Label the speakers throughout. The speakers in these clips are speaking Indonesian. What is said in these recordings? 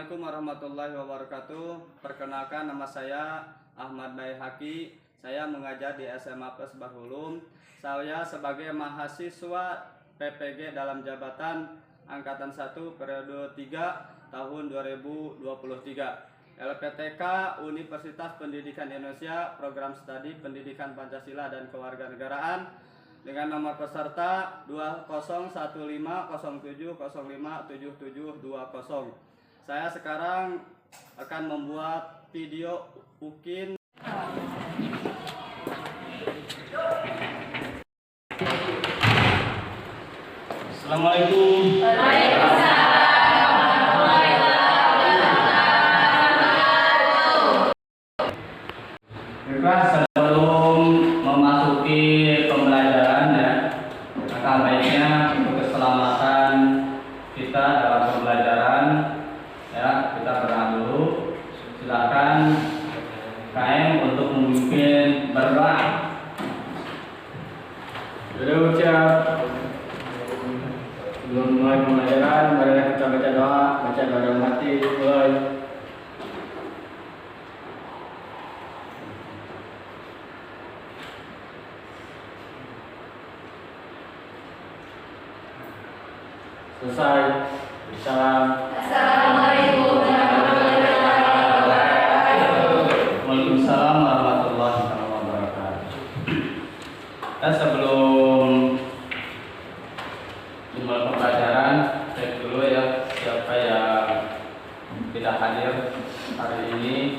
Speaker 1: Assalamualaikum warahmatullahi wabarakatuh. Perkenalkan, nama saya Ahmad Baihaqi. Saya mengajar di SMA Plus Bahulum. Saya sebagai mahasiswa PPG dalam jabatan Angkatan 1 periode 3 tahun 2023. LPTK Universitas Pendidikan Indonesia, Program Studi Pendidikan Pancasila dan Kewarganegaraan, dengan nomor peserta 201507057720. Saya sekarang akan membuat video UKIN. Assalamualaikum. Sebelum memasuki pembelajaran ya, maka baiknya untuk keselamatan kita dalam pembelajaran ya, kita berdoa dulu. Silakan KM untuk memimpin berdoa. Sudah ucap sebelum mulai pembelajaran, marilah kita baca doa dalam hati. Mulai. Selesai. Salam. Assalamualaikum warahmatullahi wabarakatuh. Waalaikumsalam warahmatullahi wabarakatuh. Dan sebelum dimulai pembelajaran, cek dulu ya siapa yang tidak hadir hari ini.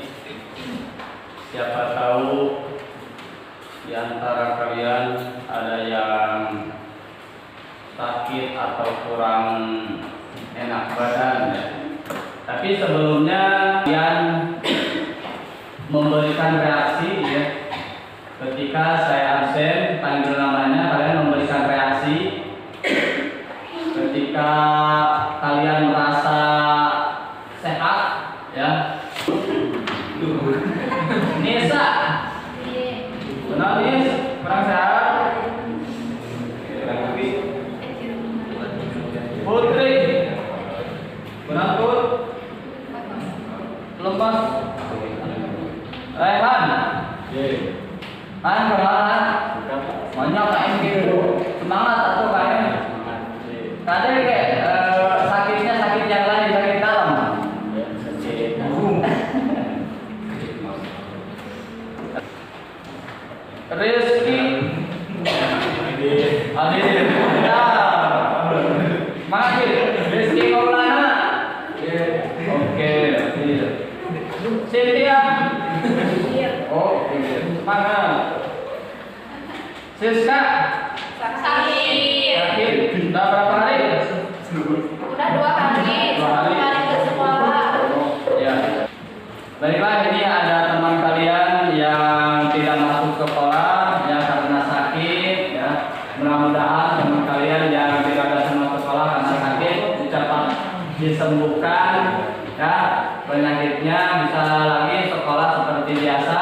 Speaker 1: Siapa tahu di antara kalian ada yang sakit atau kurang enak badan ya. Tapi sebelumnya kalian memberikan reaksi ya. Ketika saya absen, panggil namanya, kalian memberikan reaksi. Ketika kalian merasa sehat ya. Nisa, benar Nis, kurang sehat. Putri, benar Put, lepas. Rehan, kan berlahan, banyak kain gitu. Semangat atau kain? Tadi kayak sakitnya sakit yang lain, sakit dalam. Rizky, hadir. Mahir, Rizky Maulana. Oke, Cynthia. Oh, semangat. Siska. Sakit. Sudah berapa hari?
Speaker 2: Udah 2 kali.
Speaker 1: 2 hari.
Speaker 2: Ke sekolah.
Speaker 1: Ya. Baiklah, ini ada teman kalian yang tidak masuk sekolah ya karena sakit ya. Mudah-mudahan teman kalian yang tidak bisa masuk sekolah karena sakit cepat disembuhkan ya, penyakitnya bisa lagi sekolah seperti biasa.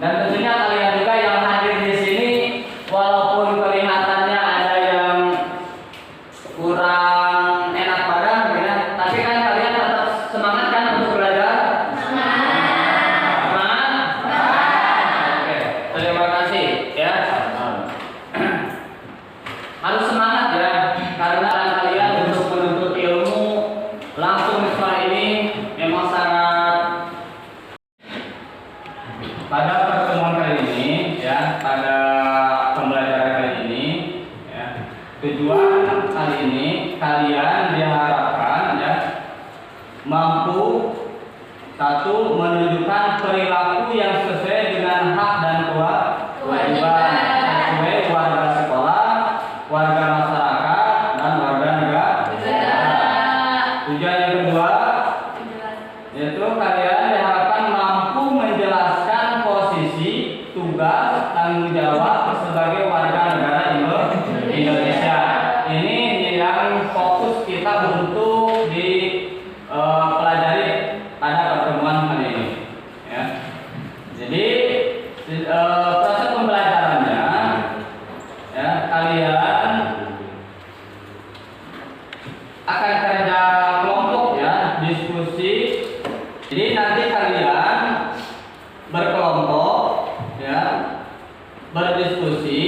Speaker 1: Dan tentunya kalian juga yang hadir di sini, walaupun kelihatannya ada yang kurang enak badan ya, tapi kan kalian tetap semangat kan untuk belajar? Semangat? Oke, terima kasih ya. Harus semangat ya, karena kalian untuk menuntut ilmu langsung di sekolah ini memang sangat. Pada pertemuan kali ini ya, pada pembelajaran kali ini ya, tujuan kali ini kalian diharapkan ya mampu satu, menunjukkan perilaku yang sesuai dengan hak dan kewajiban sesuai warga sekolah, warga masyarakat, dan warga negara. Tujuan yang kedua yaitu kalian diharapkan mampu menjelaskan posisi, tugas, tanggung jawab sebagai warga negara Indonesia. Ini yang fokus kita untuk dipelajari pada pertemuan kali ini ya. Jadi proses pembelajarannya ya, kalian akan kerja kelompok ya, diskusi Jadi nanti kalian berkelompok ya, berdiskusi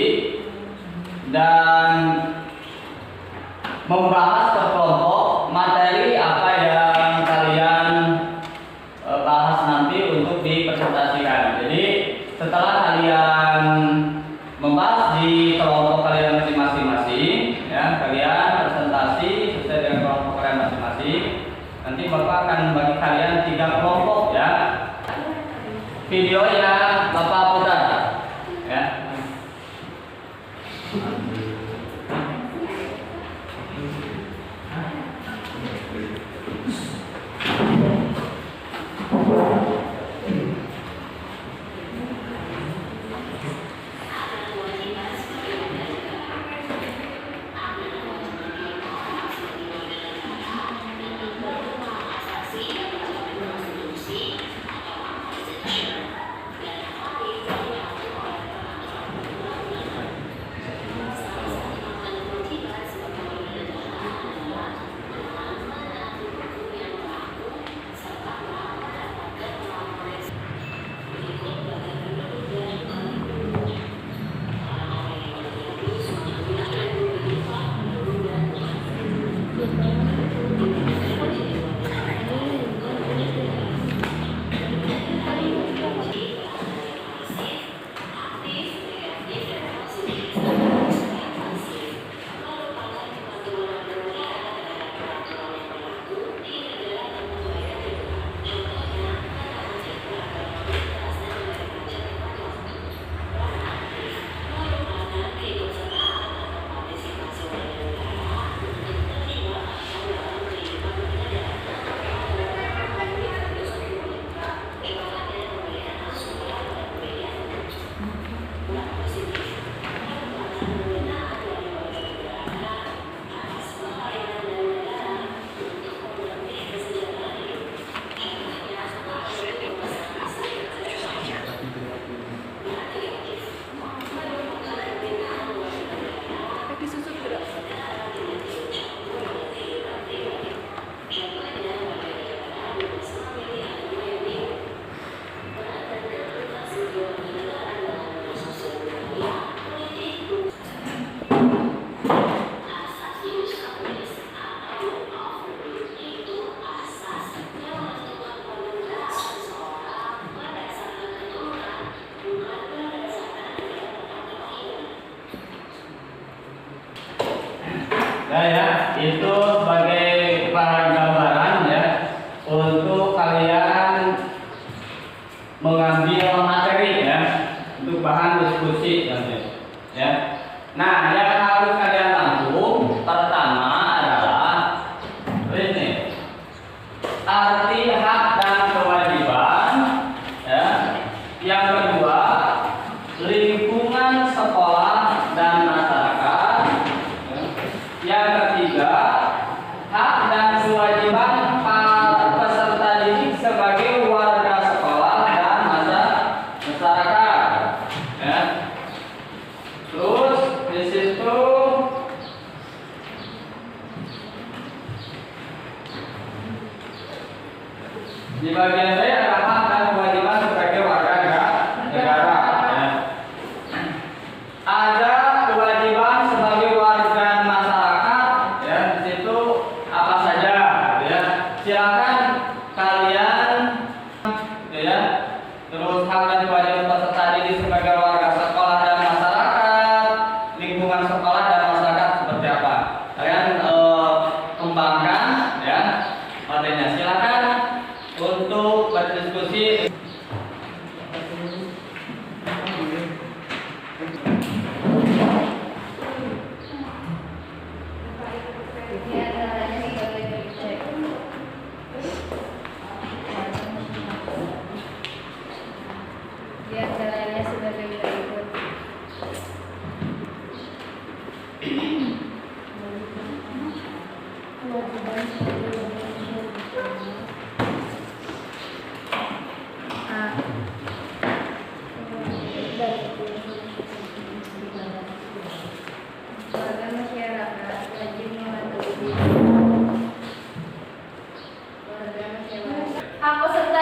Speaker 1: dan membahas per kelompok materi apa yang kalian bahas nanti untuk dipresentasikan. Jadi setelah kalian membahas di kelompok kalian masing-masing ya, kalian presentasi sesuai dengan kelompok kalian masing-masing. Nanti Bapak akan bagi kalian 3 kelompok ya. Video yang Bapak putar ya. Nah ya, itu sebagai bahan gambaran ya untuk kalian mengambil materi ya untuk bahan diskusi nanti ya. Nah, yang harus kalian lakukan pertama adalah ini arti hak dan kewajiban ya. Yang kedua, lingkungan sekolah dan masyarakat. Yang ketiga, hak dan kewajiban peserta didik sebagai warga sekolah dan masyarakat. Ya. Terus di situ di bagian B ada hak dan kewajiban sebagai warga negara. Ya. Ada kewajiban sebagai warga masyarakat ya, di situ apa saja ya. Silakan kalian ya. Terus hak dan kewajiban peserta didik sebagai warga sekolah dan masyarakat, lingkungan sekolah dan masyarakat seperti apa? Kalian kembangkan ya materinya. Silakan untuk berdiskusi.
Speaker 2: Di antaranya sebagai berikut. Warga masyarakat wajib mematuhi hak peserta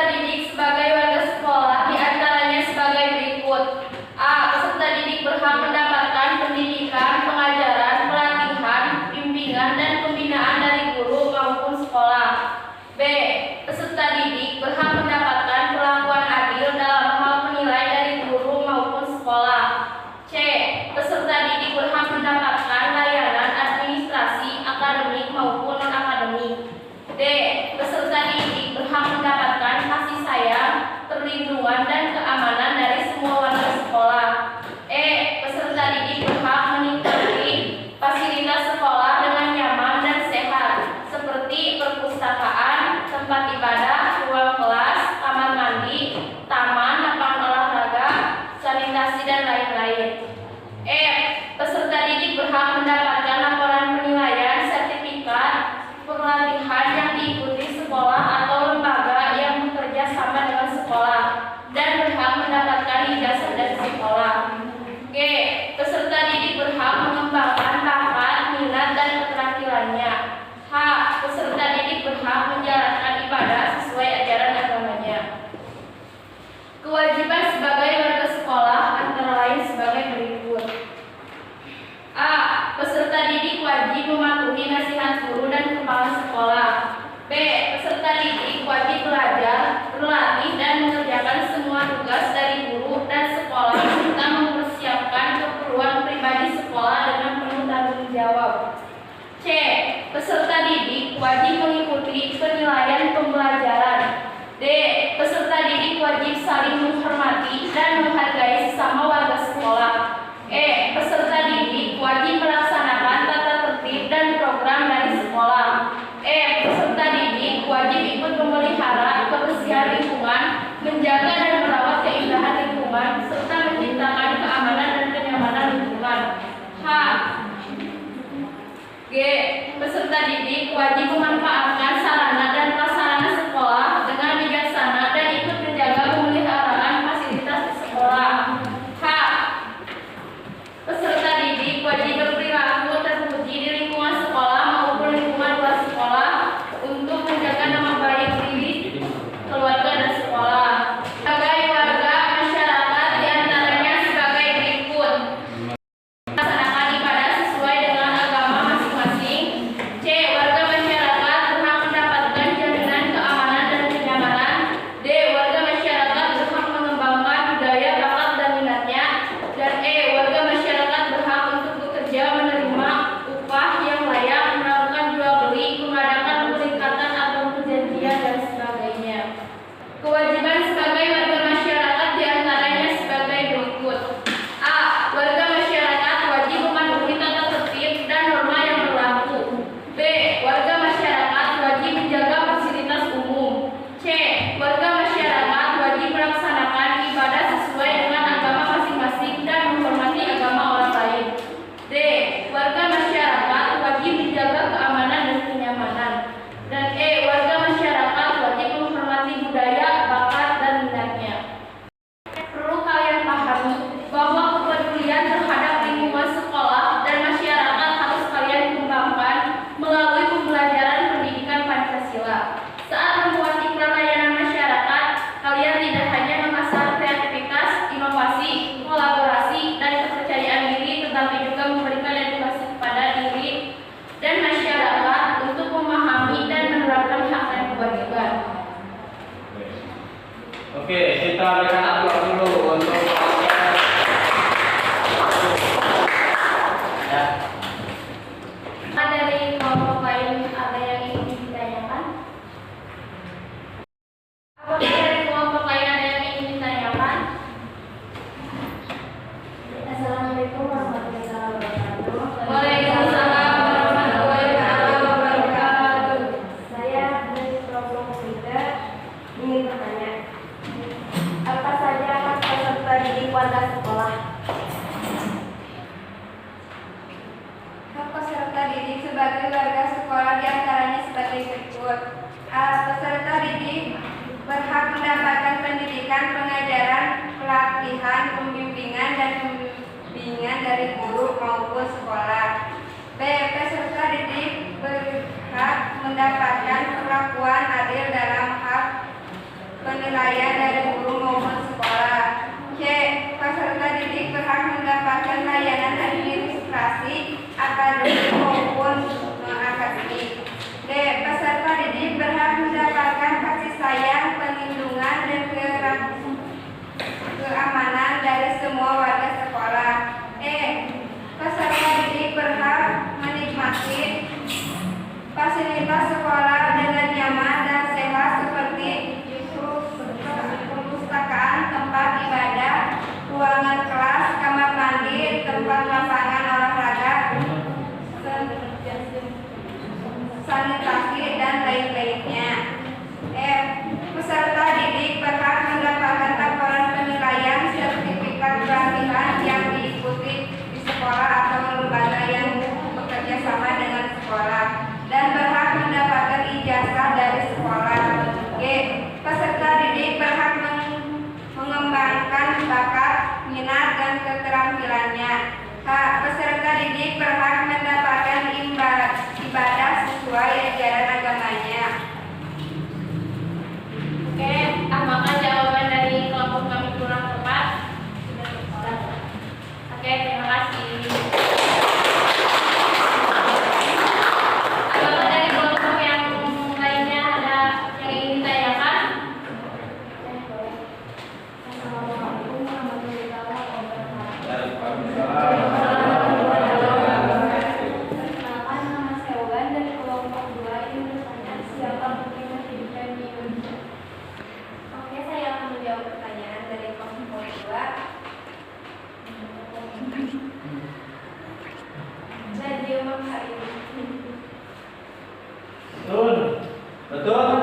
Speaker 3: perlindungan dan keamanan dari semua warga sekolah. Peserta didik berhak menikmati fasilitas sekolah dengan nyaman dan sehat, seperti perpustakaan, tempat ibadah, ruang kelas, kamar mandi, taman, lapangan olahraga, sanitasi, dan lain-lain. Peserta didik berhak mendapatkan laporan penilaian, sertifikat, pelatihan yang diikuti sekolah atau lembaga yang bekerja sama dengan sekolah, dan berhak mendapatkan ijazah dari sekolah. Peserta didik berhak mengembangkan bakat, minat, dan keterampilannya. Peserta didik berhak menjalankan ibadah sesuai ajaran agamanya. Kewajiban sebagai warga sekolah antara lain sebagai berikut. Peserta didik wajib mematuhi nasihat guru dan kepala sekolah. Peserta didik wajib belajar, berlatih, dan mengerjakan semua tugas dari guru dan sekolah serta mempersiapkan keperluan pribadi sekolah dengan penuh tanggung jawab. Peserta didik wajib mengikuti penilaian pembelajaran. Peserta didik wajib saling menghormati dan menghargai sesama warga sekolah. Peserta didik wajib melaksanakan tata tertib dan program dari sekolah. Peserta didik wajib ikut memelihara kebersihan lingkungan, menjaga dan merawat keindahan lingkungan, serta menciptakan keamanan dan kenyamanan lingkungan. Peserta didik wajib memanfaatkan sarana dan prasarana sekolah dengan bijaksana dan ikut menjaga pemeliharaan fasilitas di sekolah. Peserta didik wajib berperilaku terpuji di lingkungan sekolah maupun lingkungan luar sekolah untuk menjaga nama baik diri, keluarga, dan sekolah. Sebagai warga masyarakat diantaranya sebagai berikut: melaksanakan ibadah sesuai dengan agama masing-masing. Warga masyarakat berhak mendapatkan jaminan keamanan dan kenyamanan. Warga masyarakat berhak mengembangkan budaya, bakat, dan minatnya. Dan warga masyarakat berhak untuk bekerja menerima upah yang layak, melakukan jual beli, mengadakan peningkatan atau perjanjian, dan sebagainya. Kewajiban sebagai warga masyarakat diantaranya sebagai berikut. Warga masyarakat wajib mematuhi tata tertib dan norma yang berlaku. Warga masyarakat wajib menjaga fasilitas umum. Warga masyarakat wajib melaksanakan ibadah sesuai dengan agama masing-masing dan menghormati agama orang lain. Warga masyarakat wajib menjaga keamanan dan kenyamanan. Dan warga masyarakat wajib menghormati budaya, bakat, dan minatnya. Perlu kalian pahami bahwa kepedulian terhadap lingkungan sekolah dan masyarakat harus kalian kembangkan melalui pembelajaran pendidikan Pancasila. Saat membuat iklan layanan masyarakat, kalian tidak hanya mengasah kreativitas, inovasi, kolaborasi, dan kepercayaan diri, tetapi juga memberikan edukasi kepada diri dan masyarakat untuk memahami dan menerapkan hak dan kewajiban.
Speaker 1: Oke, kita berikan aplaus dulu untuk ya.
Speaker 3: Dari kelompok lain ada yang ingin ditanyakan? Apakah dari kelompok lain ada yang ingin ditanyakan? Assalamualaikum warahmatullahi wabarakatuh. Waalaikumsalam warahmatullahi wabarakatuh.
Speaker 2: Saya dari kelompok muda ingin bertanya, apa saja hak peserta didik warga sekolah?
Speaker 4: Hak peserta didik sebagai warga sekolah diantaranya sebagai berikut. Peserta didik berhak mendapatkan pendidikan, pengajaran, pelatihan, pembimbingan, dan pembimbingan dari guru maupun sekolah. Peserta didik berhak mendapatkan perlakuan adil dalam hak penilaian dari guru maupun sekolah. Peserta didik berhak mendapatkan layanan administrasi, akademik maupun non-akademik. Peserta didik berhak mendapatkan kasih sayang, perlindungan, dan keamanan dari semua warga sekolah. Peserta didik berhak menikmati fasilitas sekolah dengan nyaman dan sehat seperti
Speaker 1: Betul?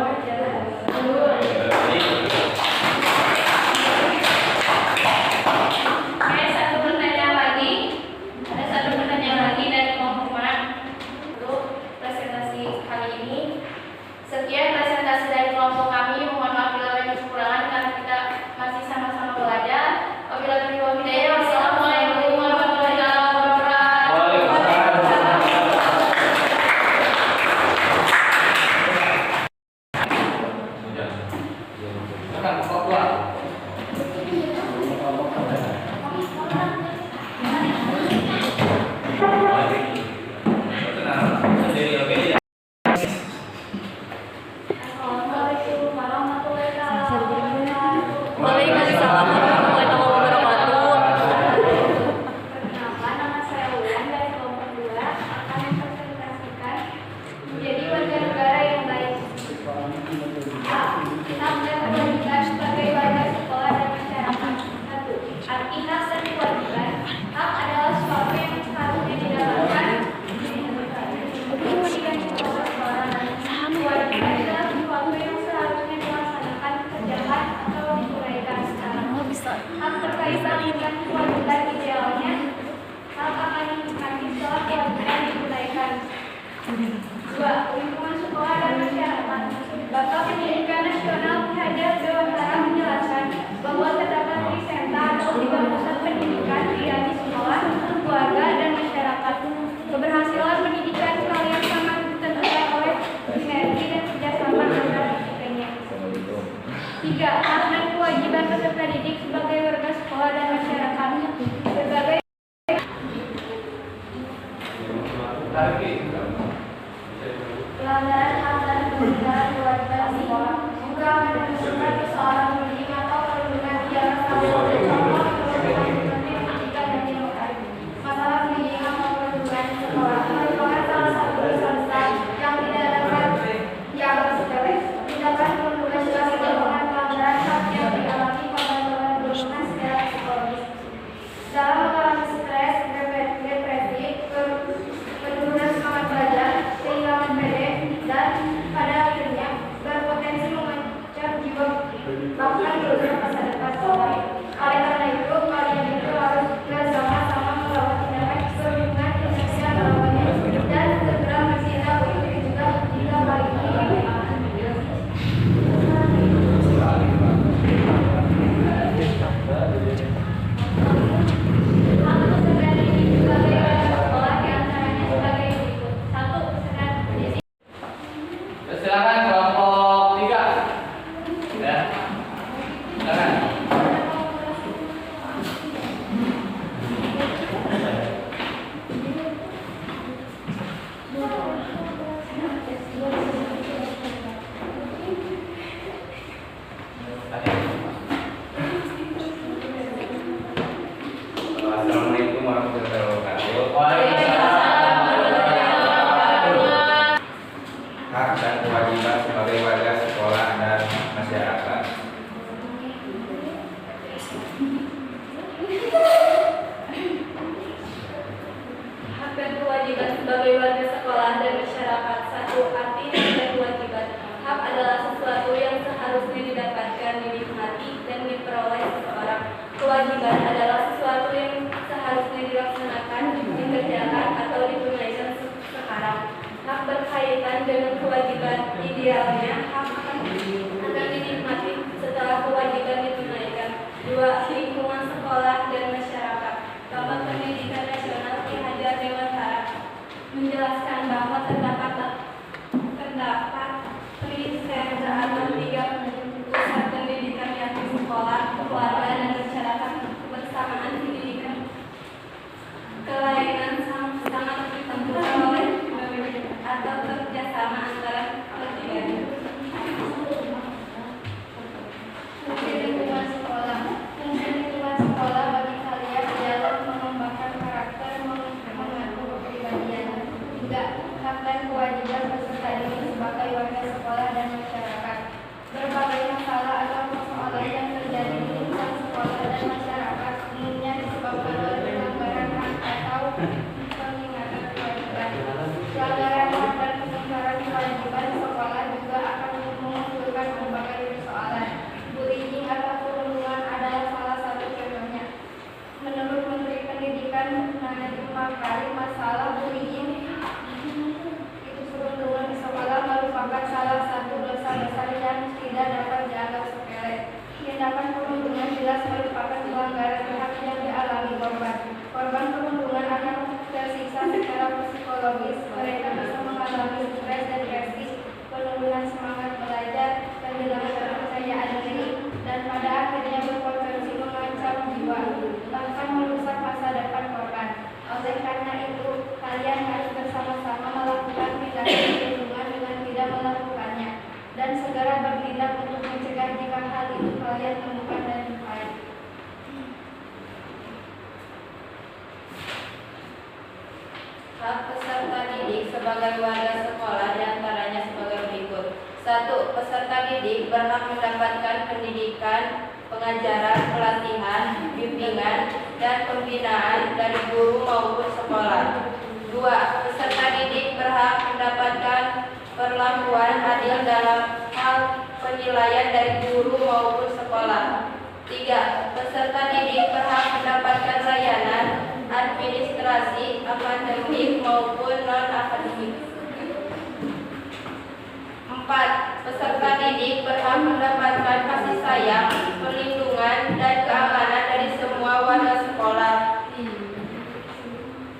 Speaker 3: Oke, satu pertanyaan lagi. Ada satu pertanyaan lagi dari kelompok mana? Untuk presentasi kali ini. Sekian presentasi dari kelompok kami. Mohon maaf bila ada kekurangan karena kita masih sama-sama belajar. Wabillahi taufiq wal hidayah. Wassalamualaikum warahmatullahi wabarakatuh.
Speaker 1: Silakan kelompok dua.
Speaker 2: Assalamualaikum warahmatullahi wabarakatuh.
Speaker 3: Waalaikumsalam warahmatullahi wabarakatuh.
Speaker 2: Perkenalkan, nama saya Ulan dari kelompok 2 akan mempresentasikan menjadi warga negara yang baik. A. Hak dan kewajiban sebagai warga sekolah dan masyarakat. 1. Arti hak dan kewajiban. Hak adalah sesuatu yang seharusnya didapatkan kewajiban sekolah dan kewajiban adalah sesuatu yang seharusnya dilaksanakan, dikerjakan atau ditunaikan secara hak berkaitan dengan kewajiban idealnya, hak akan dinikmati setelah kewajiban ditunaikan. 2. Lingkungan sekolah dan masyarakat. Bapak Pendidikan Nasional Ki Hajar Dewantara menjelaskan bahwa terdapat 3 sentra atau 3 pusat pendidikan di sekolah, keluarga, dan masyarakat. Keberhasilan pendidikan kalian sangat ditentukan oleh sinergi dan kerjasama antara ketiganya. 3. Hak dan kewajiban peserta didik sebagai warga sekolah dan masyarakat. Berbagai pelanggaran hak dan kewajiban warga sekolah juga menunjukkan persoalan pendidik atau perlindungan di dalam contoh pendidikan dan demokrasi. Masalah pendidikan atau perlindungan sekolah merupakan salah satu dosa besar yang tidak dapat dianggap sepele. Tindakan perlindungan jelas merupakan pelanggaran hak yang dialami korban-korban perlindungan secara psikologis. Dalam mengalami stres, depresi, penurunan semangat belajar, kehilangan PD, dan pada akhirnya berpotensi mengancam jiwa bahkan merusak masa depan sekolah. Oleh karena itu, kalian itu harus bersama-sama melakukan tindakan perlindungan yang sesuai melakukannya dan segera bertindak untuk juga jika hal ini
Speaker 1: Silakan kelompok 3. Ya. Silakan.
Speaker 5: Assalamualaikum warahmatullahi wabarakatuh.
Speaker 1: Waalaikumsalam warahmatullahi wabarakatuh.
Speaker 5: Hak dan kewajiban sebagai warga sekolah dan masyarakat.
Speaker 3: Hak dan kewajiban sebagai warga sekolah dan masyarakat. 1. Arti dan kewajiban. Hak adalah sesuatu yang seharusnya didapatkan, dinikmati, dan diperoleh seseorang. Kewajiban adalah sesuatu yang seharusnya dilaksanakan, dikerjakan, atau ditunaikan sekarang. Hak berkaitan dengan kewajiban idealnya, hak akan dinikmati setelah kewajiban ditunaikan. 2. Lingkungan sekolah dan masyarakat. Bapak Pendidikan Nasional Ki Hajar Dewantara menjelaskan bahwa terdapat 3 sentra atau 3 pusat pendidikan yakni sekolah, keluarga, dan masyarakat. Kebersamaan pendidikan kelainan sangat ditentukan oleh atau kerjasama antara ketiganya.
Speaker 2: Fungsi lingkungan sekolah. Fungsi lingkungan sekolah bagi kalian adalah mengembangkan karakter, mengatur kepribadian. 3. Hak dan kewajiban peserta didik sebagai warga sekolah dan masyarakat. Berbagai masalah atau persoalan yang terjadi di lingkungan sekolah dan masyarakat umumnya disebabkan oleh pelanggaran hak atau pengingatan kewajiban. Pelanggaran hak dan pengingkaran kewajiban
Speaker 3: sebagai warga sekolah diantaranya sebagai berikut. 1. Peserta didik berhak mendapatkan pendidikan, pengajaran, pelatihan, bimbingan, dan pembinaan dari guru maupun sekolah. 2. Peserta didik berhak mendapatkan perlakuan adil dalam hal penilaian dari guru maupun sekolah. 3. Peserta didik berhak mendapatkan layanan administrasi, akademik maupun non-akademik. 4. Peserta didik berhak mendapatkan kasih sayang, perlindungan, dan keamanan dari semua warga sekolah.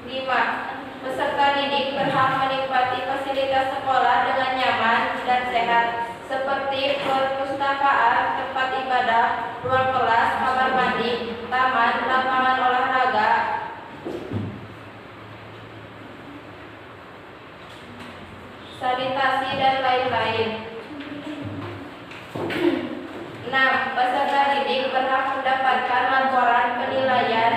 Speaker 3: 5. Peserta didik berhak menikmati fasilitas sekolah dengan nyaman dan sehat, seperti perpustakaan, tempat ibadah, ruang kelas, kamar mandi, taman, lapangan olahraga, sanitasi, dan lain-lain. 6. Peserta didik berhak mendapatkan laporan penilaian,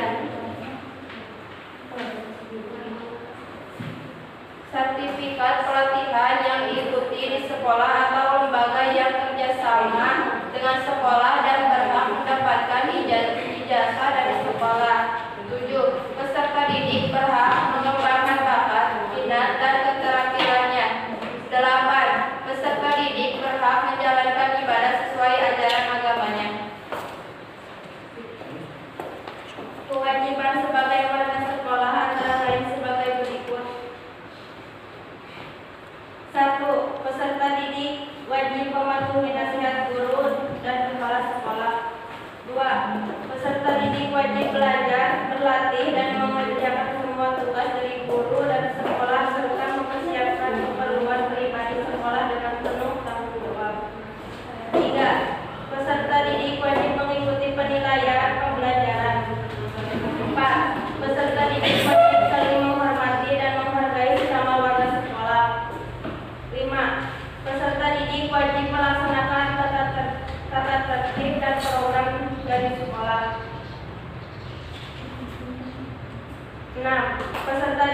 Speaker 3: sertifikat pelatihan yang diikuti di sekolah atau lembaga yang kerjasama dengan sekolah dan berhak mendapatkan ijazah dari sekolah. 7. Peserta didik berhak mengembangkan bakat, minat, dan keterampilannya. 8. Peserta didik berhak menjalankan ibadah sesuai ajaran agamanya. Kewajiban sebagai warga sekolah antara lain sebagai berikut. 1. Peserta didik wajib mematuhi nasihat guru dan kepala sekolah. 2. Peserta didik wajib belajar, berlatih, dan mengerjakan semua tugas dari guru dan sekolah serta mempersiapkan keperluan pribadi sekolah dengan penuh tanggung jawab. 3. Peserta didik wajib mengikuti penilaian pembelajaran. 4. Peserta didik wajib saling menghormati dan menghargai sesama warga sekolah. 5. Peserta didik wajib melaksanakan tata tertib dan program dari sekolah. 6. Peserta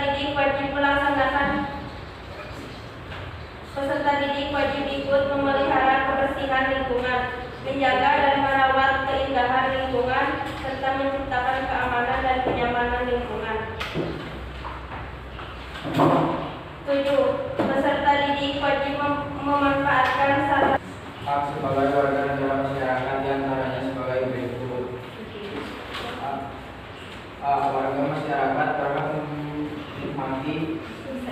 Speaker 3: didik wajib ikut memelihara kebersihan lingkungan, menjaga dan merawat keindahan lingkungan, serta menciptakan keamanan dan kenyamanan lingkungan. 7. Peserta didik wajib memanfaatkan sarana
Speaker 5: Hak sebagai warga negara masyarakat diantaranya sebagai berikut. A. Warga masyarakat berhak menikmati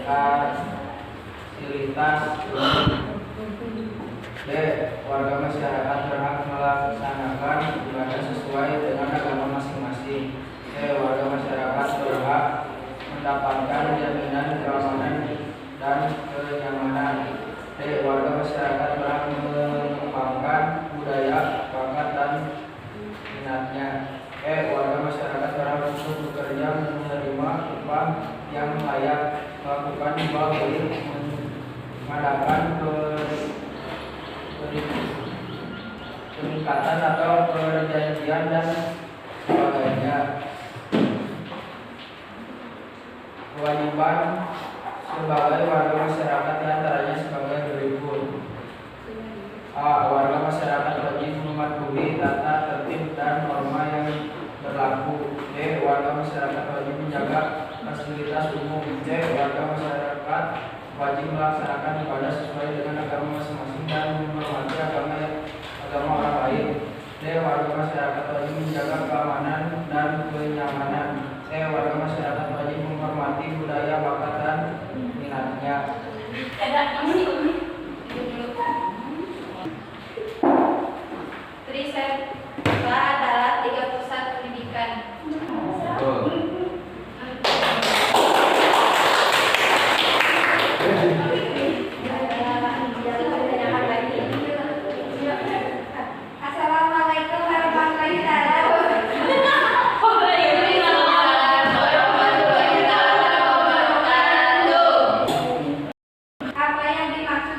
Speaker 5: fasilitas. B. Warga masyarakat berhak melaksanakan ibadah sesuai dengan agama masing-masing. C. Warga masyarakat berhak mendapatkan jaminan keamanan dan kenyamanan. D. Warga masyarakat berhak mengembangkan budaya, bakat, dan minatnya. E. Warga masyarakat berhak untuk bekerja menerima upah yang layak, melakukan jual beli, mengadakan peningkatan atau perjanjian dan sebagainya. Kewajiban sebagai warga masyarakat diantaranya sebagai berikut. A. Warga masyarakat wajib mematuhi tata tertib dan norma yang berlaku. B. Warga masyarakat wajib menjaga fasilitas umum. C. Warga masyarakat wajib melaksanakan ibadah sesuai dengan agama masing-masing dan menghormati agama orang lain. D. Warga masyarakat wajib menjaga keamanan dan kenyamanan. E. Warga masyarakat wajib menghormati budaya, bakat, dan minatnya.
Speaker 3: Trisepta adalah 3 pusat pendidikan.
Speaker 4: Assalamualaikum warahmatullahi wabarakatuh. Apa yang dimaksud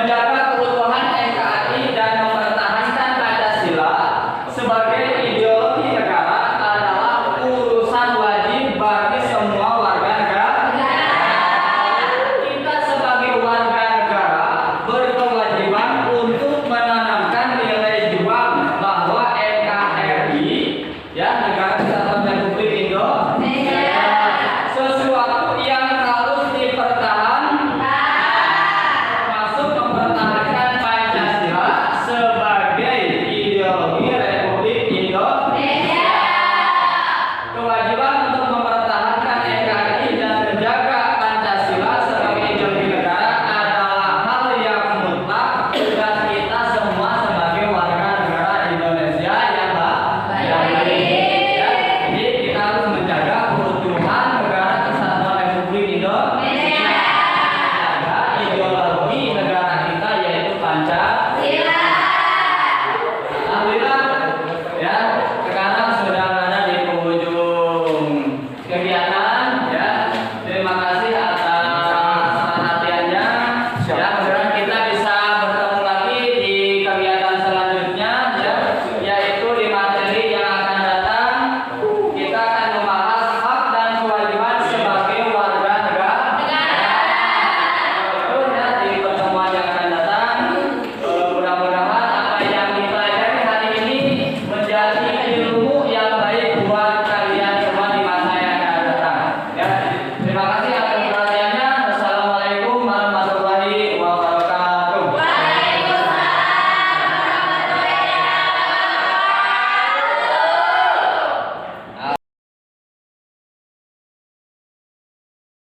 Speaker 1: menjaga